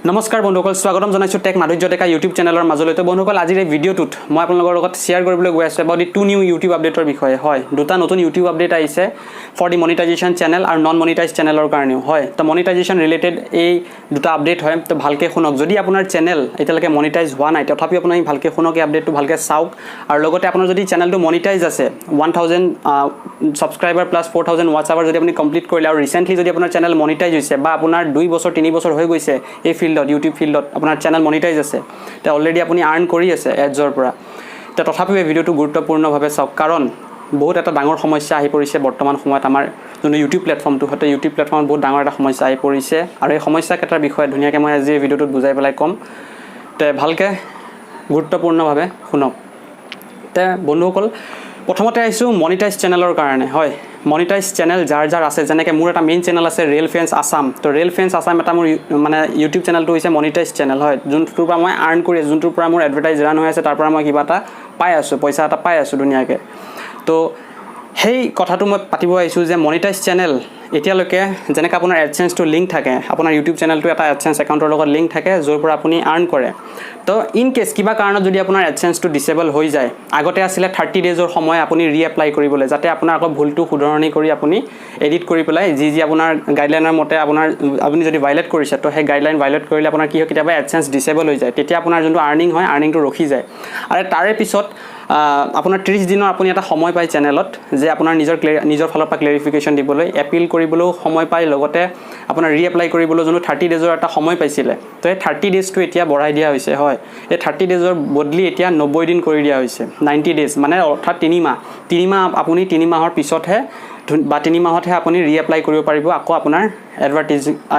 নমস্কাৰ বন্ধুসকল স্বাগতম জনাইছো টেক মাধুৰ্য ডেকা ইউটিউব চেনেলৰ মাজলৈতে বন্ধুসকল আজিৰ এই ভিডিঅ'টোত মই আপোনালোকৰ লগত শ্বেয়াৰ কৰিবলৈ গৈ আছো about টু নিউ ইউটিউব আপডেটৰ বিষয়ে হয় দুটা নতুন ইউটিউব আপডেট আহিছে ফৰ দি মনিটাইজেশ্যন চেনেল আৰু নন মনিটাইজ চেনেলৰ কাৰণেও হয় তো মনিটাইজেশ্যন ৰিলেটেড এই দুটা আপডেট হয় তো ভালকে শুনক যদি আপোনাৰ চেনেল এতিয়ালৈকে মনিটাইজ হোৱা নাই তথাপি আপুনি ভালকে শুনক এই আপডেটটো ভালকে চাওক আৰু লগতে আপোনাৰ যদি চেনেলটো মনিটাইজ আছে 1000 সাবস্ক্ৰাইবাৰ প্লাস 4000 ওয়াচ আৱাৰ যদি আপুনি কমপ্লিট কৰিলে আৰু ৰিসেন্টলি যদি আপোনাৰ চেনেল মনিটাইজ হৈছে বা আপোনাৰ 2 বছৰ 3 বছৰ হৈ গৈছে এই ফিল্ডত ইউটিউব ফিল্ডত আপোনাৰ চেনেল মনিটাইজ আছে তে অলৰেডি আপুনি আৰ্ন কৰি আছে এডজৰ পৰা তে তথাপিও এই ভিডিঅ'টো গুৰুত্বপূৰ্ণভাৱে চাওক কাৰণ বহুত এটা ডাঙৰ সমস্যা আহি পৰিছে বৰ্তমান সময়ত আমাৰ যোন ইউটিউব প্লেটফৰ্মটো হতে ইউটিউব প্লেটফৰ্মত বহুত ডাঙৰ এটা সমস্যা আহি পৰিছে আৰু এই সমস্যা কেটাৰ বিষয়ে ধুনীয়াকৈ মই আজি এই ভিডিঅ'টোত বুজাই পেলাই কম তে ভালকে গুৰুত্বপূৰ্ণভাৱে শুনক তে বন্ধুসকল প্ৰথমতে আইছো মনিটাইজ চেনেলৰ কাৰণে হয় মনিটাইজ চেনেল যাৰ আছে যেনেকৈ মোৰ এটা মেইন চেনেল আছে ৰিয়েল ফেন্স আসাম তো ৰিয়েল ফেন্স আসাম এটা মোৰ মানে ইউটিউব চেনেলটো হৈছে মনিটাইজ চেনেল হয় যোনটোৰ পৰা মই আৰ্ন কৰি যোনটোৰ পৰা মোৰ এডভাৰটাইজ ৰান হৈ আছে তাৰ পৰা মই কিবা এটা পাই আছো পইচা এটা পাই আছো ধুনীয়াকৈ তো সেই কথাটো মই পাতিব আইছো যে মনিটাইজ চেনেল এতিয়ালৈকে যেনেকৈ আপোনাৰ এডসেন্সটো লিংক থাকে আপোনাৰ ইউটিউব চেনেলটো এটা এডসেন্স একাউণ্টৰ লগত লিংক থাকে য'ৰ পৰা আপুনি আৰ্ন কৰে তো ইন কেছ কিবা কাৰণত যদি আপোনাৰ এডসেন্সটো ডিসেবল হৈ যায় আগতে আছিল 30 ডেজৰ সময় আপুনি ৰিএপ্লাই কৰিবলৈ যাতে আপোনাৰ আকৌ ভুলটো শুধৰণি কৰি আপুনি এডিট কৰি পেলাই যি আপোনাৰ গাইডলাইনৰ মতে আপুনি যদি ভাইলেট কৰিছে তো সেই গাইডলাইন ভাইলেট কৰিলে আপোনাৰ কি হয় কিবা এডসেন্স ডিসেবল হৈ যায় তেতিয়া আপোনাৰ যোনটো আৰ্নিং হয় আৰ্নিংটো ৰখি যায় আৰু তাৰে পিছত আপোনাৰ 30 দিনৰ আপুনি এটা সময় পায় চেনেলত যে আপোনাৰ নিজৰ ফালৰ পৰা ক্লেৰিফিকেশ্যন দিবলৈ এপিল কৰিবলৈও সময় পায় লগতে আপোনাৰ ৰিএপ্লাই কৰিবলৈ যোনটো 30 ডেজৰ এটা সময় পাইছিলে তো এই 30 ডেজটো এতিয়া বঢ়াই দিয়া হৈছে হয় এই 30 ডেজৰ বদলি এতিয়া 90 দিন কৰি দিয়া হৈছে 90 ডেজ মানে অৰ্থাৎ 3 মাহ আপুনি 3 মাহৰ পিছতহে বা 3 মাহতহে আপুনি ৰিএপ্লাই কৰিব পাৰিব আকৌ আপোনাৰ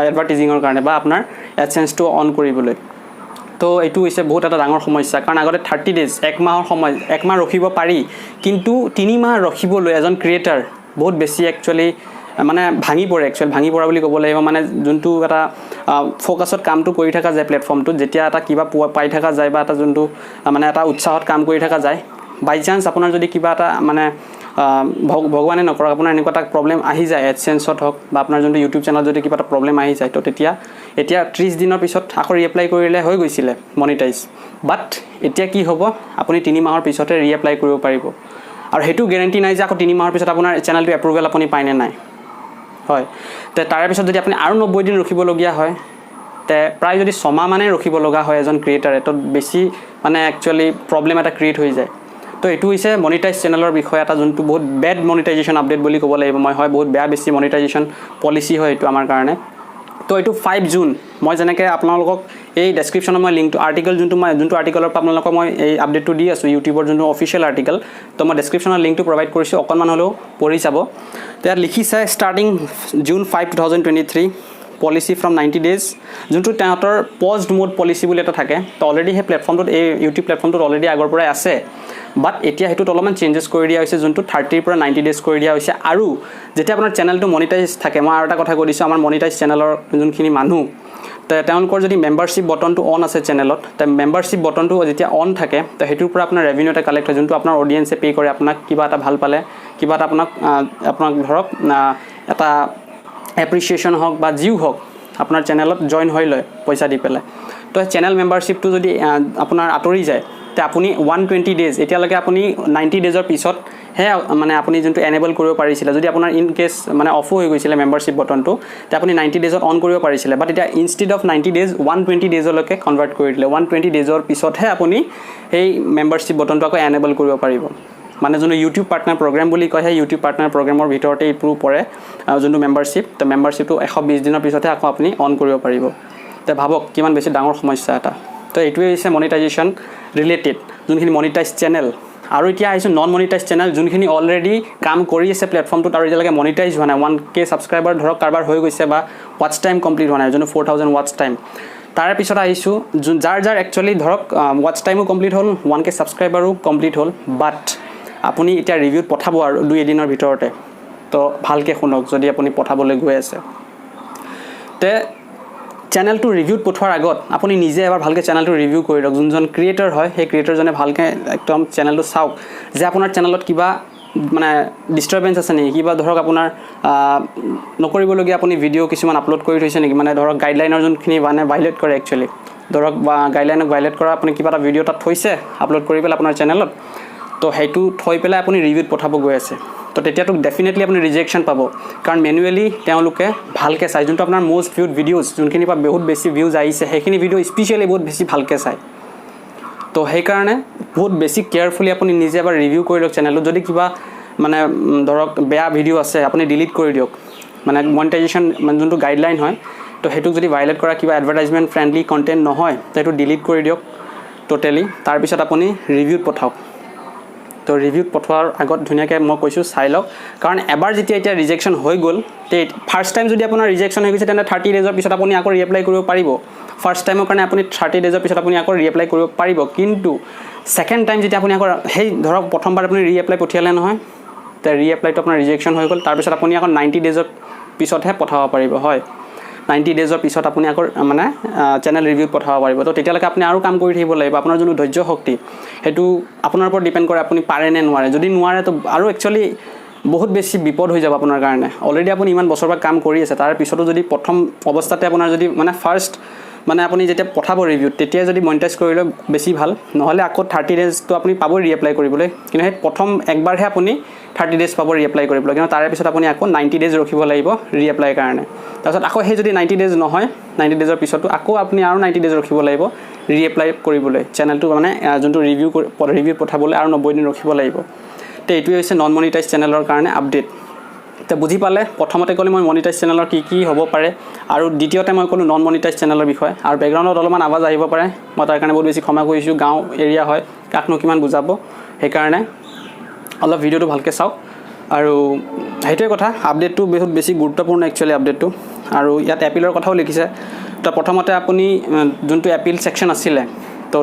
এডভাৰটাইজিঙৰ কাৰণে বা আপোনাৰ এডসেন্সটো অন কৰিবলৈ তো এইটো হৈছে বহুত এটা ডাঙৰ সমস্যা কাৰণ আগতে 30 ডেজ এক মাহৰ সময় এক মাহ ৰখিব পাৰি কিন্তু 3 মাহ ৰখিবলৈ এজন ক্ৰিয়েটৰ বহুত বেছি একচুয়ালি মানে ভাঙি পৰে বুলি ক'ব লাগিব মানে যোনটো এটা ফোকাসত কামটো কৰি থকা যায় প্লেটফৰ্মটোত যেতিয়া এটা কিবা পাই থকা যায় বা এটা যোনটো মানে এটা উৎসাহত কাম কৰি থকা যায় বাই চান্স আপোনাৰ যদি কিবা এটা মানে ভগৱানে নকৰক আপোনাৰ এনেকুৱা এটা প্ৰবলেম আহি যায় এডসেন্সত হওক বা আপোনাৰ যোনটো ইউটিউব চেনেলত যদি কিবা এটা প্ৰবলেম আহি যায় তো তেতিয়া এতিয়া 30 দিনৰ পিছত আকৌ ৰিএপ্লাই কৰিলে হৈ গৈছিলে মনিটাইজ বাট এতিয়া কি হ'ব আপুনি 3 মাহৰ পিছতে ৰিএপ্লাই কৰিব পাৰিব আৰু হেতু গ্যাৰান্টি নাই যে আকৌ 3 মাহৰ পিছত আপোনাৰ চেনেলটো এপ্ৰুভেল আপুনি পায় নে নাই হয় তে তাৰে পিছত যদি আপুনি আৰু 90 দিন ৰখিব লগিয়া হয় তে প্ৰায় যদি 6 মাহ মানে ৰখিব লগা হয় এজন ক্ৰিয়েটৰে তো বেছি মানে একচুয়ালি প্ৰবলেম এটা ক্ৰিয়েট হৈ যায় তো এটো হৈছে মনিটাইজ চেনেলৰ বিষয় এটা যোনটো বহুত বেড মনিটাইজেশ্যন আপডেট বুলি ক'ব লাগিব মই হয় বহুত বেছি মনিটাইজেশ্যন পলিচি হয় এটো আমাৰ কাৰণে তো এটো 5 জুন মই যেনেকৈ আপোনালোকক এই ডেসক্ৰিপচনত মই লিংকটো আৰ্টিকেল যোনটো আৰ্টিকেলৰ পৰা আপোনালোকক মই এই আপডেটটো দি আছো ইউটিউবৰ যোনটো অফিচিয়েল আৰ্টিকেল তো মই ডেসক্ৰিপচনৰ লিংকটো প্ৰভাইড কৰিছো অকনমান হলেও পঢ়ি যাব তাত লিখিছে starting June 5 2023 policy from 90 days যোনটো তেহঁতৰ পজড মোড পলিচি বুলি এটা থাকে তো অলৰেডি হে প্লেটফৰ্মটোত এই ইউটিউব প্লেটফৰ্মটোত অলৰেডি আগৰ পৰাই আছে বাট এতিয়া হেতুত অলপমান চেঞ্জেস কৰি দিয়া হৈছে যোনটো 30 পৰা 90 ডেজ কৰি দিয়া হৈছে আৰু যেতিয়া আপোনাৰ চেনেলটো মনিটাইজ থাকে মই আৰু এটা কথা কৈ দিছো আমাৰ মনিটাইজ চেনেলৰ যোনখিনি মানুহ তেওঁলোকৰ যদি মেম্বাৰশ্বিপ বটনটো অন আছে চেনেলত তে মেম্বাৰশ্বিপ বটনটো যেতিয়া অন থাকে তো হেতুৰ পৰা আপোনাৰ ৰেভিনিউ এটা কালেক্ট হয় যোনটো আপোনাৰ অডিয়েন্সে পে কৰে আপোনাক কিবা এটা ভাল পালে কিবা এটা আপোনাক ধৰক এটা এপ্ৰিচিয়েশ্যন হওক বা জিউ হওক আপোনাৰ চেনেলত জয়েন হৈ লয় পইচা দি পেলাই তো চেনেল মেম্বাৰশ্বিপটো যদি আপোনাৰ আতৰি যায় তে আপুনি 120 ডেজ এতিয়ালৈকে আপুনি 90 ডেজৰ পিছত হে মানে আপুনি যোনটো এনেবল কৰিব পাৰিছিল যদি আপোনাৰ ইন কেছ মানে অফ হৈ গৈছিল মেম্বাৰশ্বিপ বটনটো তে আপুনি 90 ডেজত অন কৰিব পাৰিছিল বাট এতিয়া ইনষ্টেড অফ 90 ডেজ 120 ডেজলৈকে কনভাৰ্ট কৰি দিলে 120 ডেজৰ পিছতহে আপুনি এই মেম্বাৰশ্বিপ বটনটো আকৌ এনেবল কৰিব পাৰিব মানে যোনটো ইউটিউব পাৰ্টনাৰ প্ৰগ্ৰাম বুলি কয় সেই ইউটিউব পাৰ্টনাৰ প্ৰগ্ৰামৰ ভিতৰতে ইপ্ৰুভ পৰে যোনটো মেম্বাৰশ্বিপ তো মেম্বাৰশ্বিপটো 120 দিনৰ পিছতহে আকৌ আপুনি অন কৰিব পাৰিব তে ভাবক কিমান বেছি ডাঙৰ সমস্যা এটা তো এইটোৱে হৈছে মনিটাইজেশ্যন ৰিলেটেড যোনখিনি মনিটাইজ চেনেল আৰু এতিয়া আহিছো নন মনিটাইজ চেনেল যোনখিনি অলৰেডি কাম কৰি আছে প্লেটফৰ্মটোত আৰু এতিয়ালৈকে মনিটাইজ হোৱা নাই 1k সাবস্ক্ৰাইবাৰ ধৰক কাৰবাৰ হৈ গৈছে বা ওয়াচ টাইম কমপ্লিট হোৱা নাই যোনটো 4000 ওয়াচ টাইম তাৰে পিছত আহিছো যাৰ একচুয়ালি ধৰক ওয়াচ টাইমো কমপ্লিট হ'ল 1k সাবস্ক্ৰাইবাৰো কমপ্লিট হ'ল বাট আপুনি এতিয়া ৰিভিউত পঠাব আৰু 2 দিনৰ ভিতৰতে তো ভালকে শুনক যদি আপুনি পঠাবলৈ গৈ আছে তে চেনেলটো ৰিভিউত পঠোৱাৰ আগত আপুনি নিজে এবাৰ ভালকে চেনেলটো ৰিভিউ কৰি লওক যোনজন ক্ৰিয়েটৰ হয় সেই ক্ৰিয়েটৰজনে ভালকে একদম চেনেলটো চাওক যে আপোনাৰ চেনেলত কিবা মানে ডিষ্টাৰবেঞ্চ আছে নেকি, কিবা ধৰক আপোনাৰ নকৰিবলগীয়া আপুনি ভিডিঅ' কিছুমান আপলোড কৰি থৈছে নেকি, মানে ধৰক গাইডলাইনৰ যোনখিনি মানে ভাইলেট কৰে একচুৱেলি, ধৰক বা গাইডলাইনক ভাইলেট কৰা আপুনি কিবা এটা ভিডিঅ' তাত থৈছে আপলোড কৰি পেলাই আপোনাৰ চেনেলত, তো সেইটো থৈ পেলাই আপুনি ৰিভিউত পঠাব গৈ আছে, তো তেতিয়াতো ডেফিনেটলি আপুনি ৰিজেকশ্যন পাব, কাৰণ মেনুৱেলি তেওঁলোকে ভালকৈ চায়, যোনটো আপোনাৰ মষ্ট ভিউড ভিডিঅ'জ যোনখিনিৰ পৰা বহুত বেছি ভিউজ আহিছে সেইখিনি ভিডিঅ' স্পেচিয়েলি বহুত বেছি ভালকৈ চায়। তো সেইকাৰণে বহুত বেছি কেয়াৰফুলি আপুনি নিজে এবাৰ ৰিভিউ কৰি লওক চেনেলটো, যদি কিবা মানে ধৰক বেয়া ভিডিঅ' আছে আপুনি ডিলিট কৰি দিয়ক, মানে মনিটাইজেশ্যন মানে যোনটো গাইডলাইন হয় তো সেইটোক যদি ভাইলেট কৰা কিবা এডভাৰটাইজমেণ্ট ফ্ৰেণ্ডলি কণ্টেণ্ট নহয় তো সেইটো ডিলিট কৰি দিয়ক টোটেলি, তাৰপিছত আপুনি ৰিভিউত পঠাওক। তো ৰিভিউত পঠোৱাৰ আগত ধুনীয়াকৈ মই কৈছোঁ চাই লওক, কাৰণ এবাৰ যেতিয়া এতিয়া ৰিজেকশ্যন হৈ গ'ল, তে ফাৰ্ষ্ট টাইম যদি আপোনাৰ ৰিজেকশ্যন হৈ গৈছে তেন্তে 30 ডেজৰ পিছত আপুনি আকৌ ৰিএপ্লাই কৰিব পাৰিব, ফাৰ্ষ্ট টাইমৰ কাৰণে আপুনি 30 ডেজৰ পিছত আপুনি আকৌ ৰিএপ্লাই কৰিব পাৰিব, কিন্তু ছেকেণ্ড টাইম যেতিয়া আপুনি আকৌ সেই ধৰক প্ৰথমবাৰ আপুনি ৰিএপ্লাই পঠিয়ালে নহয়, তে ৰিএপ্লাইটো আপোনাৰ ৰিজেকশ্যন হৈ গ'ল, তাৰপিছত আপুনি আকৌ 90 ডেজৰ পিছতহে পঠাব পাৰিব, হয় 90 ডেজৰ পিছত আপুনি আকৌ মানে চেনেল ৰিভিউত পঠাব পাৰিব। তো তেতিয়ালৈকে আপুনি আৰু কাম কৰি থাকিব লাগিব, আপোনাৰ যোনটো ধৈৰ্য শক্তি সেইটো আপোনাৰ ওপৰত ডিপেণ্ড কৰে আপুনি পাৰে নে নোৱাৰে, যদি নোৱাৰে তো আৰু একচুৱেলি বহুত বেছি বিপদ হৈ যাব আপোনাৰ কাৰণে। অলৰেডি আপুনি ইমান বছৰৰ পৰা কাম কৰি আছে, তাৰ পিছতো যদি প্ৰথম অৱস্থাতে আপোনাৰ যদি মানে ফাৰ্ষ্ট মানে আপুনি যেতিয়া পঠাব ৰিভিউত তেতিয়াই যদি মনিটাইজ কৰিলে বেছি ভাল, নহ'লে আকৌ 30 ডেজটো আপুনি পাবই ৰিএপ্লাই কৰিবলৈ, কিন্তু সেই প্ৰথম একবাৰহে আপুনি 30 ডেজ পাব ৰিএপ্লাই কৰিবলৈ, কিন্তু তাৰে পিছত আপুনি আকৌ 90 ডেজ ৰখিব লাগিব ৰিএপ্লাইৰ কাৰণে, তাৰপিছত আকৌ সেই যদি 90 ডেজ নহয় 90 ডেজৰ পিছতো আকৌ আপুনি আৰু 90 ডেজ ৰখিব লাগিব ৰিএপ্লাই কৰিবলৈ, চেনেলটো মানে যোনটো ৰিভিউ পঠাবলৈ আৰু 90 দিন ৰখিব লাগিব। তো এইটোৱে হৈছে নন মনিটাইজ চেনেলৰ কাৰণে আপডেট। তো বুজি পালে, প্ৰথমতে ক'লে মই মনিটাইজ চেনেলৰ কি হ'ব পাৰে, আৰু দ্বিতীয়তে মই ক'লোঁ নন মনিটাইজ চেনেলৰ বিষয়ে, আৰু বেকগ্ৰাউণ্ডত অলপমান আৱাজ আহিব পাৰে, মই তাৰ কাৰণে বহুত বেছি ক্ষমা কৰিছোঁ, গাঁও এৰিয়া হয় কাকনো কিমান বুজাব, সেইকাৰণে অলপ ভিডিঅ'টো ভালকৈ চাওক। আৰু সেইটোৱে কথা, আপডেটটো বহুত বেছি গুৰুত্বপূৰ্ণ একচুৱেলি আপডেটটো। আৰু ইয়াত এপিলৰ কথাও লিখিছে, তো প্ৰথমতে আপুনি যোনটো এপিল ছেকশ্যন আছিলে তো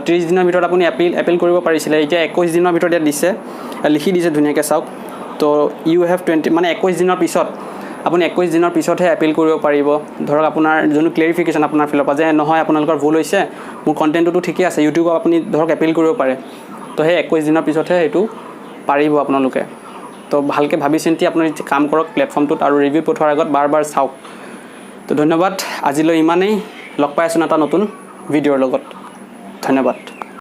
30 দিনৰ ভিতৰত আপুনি এপিল কৰিব পাৰিছিলে, এতিয়া 21 দিনৰ ভিতৰত ইয়াত দিছে, লিখি দিছে ধুনীয়াকৈ চাওক। তো ইউ হেভ 20 মানে 21 দিনৰ পিছত আপুনি 21 দিনৰ পিছতহে এপিল কৰিব পাৰিব, ধৰক আপোনাৰ যোনটো ক্লেৰিফিকেশ্যন আপোনাৰ ফালৰ পৰা যে নহয় আপোনালোকৰ ভুল হৈছে, মোৰ কণ্টেণ্টটো ঠিকে আছে, ইউটিউবত আপুনি ধৰক এপিল কৰিব পাৰে, তো সেই 21 দিনৰ পিছতহে সেইটো পাৰিব আপোনালোকে। তো ভালকৈ ভাবি চিন্তি আপুনি কাম কৰক প্লেটফৰ্মটোত, আৰু ৰিভিউ পঠোৱাৰ আগত বাৰ চাওক। তো ধন্যবাদ, আজিলৈ ইমানেই, লগ পাই আছোঁ এটা নতুন ভিডিঅ'ৰ লগত, ধন্যবাদ।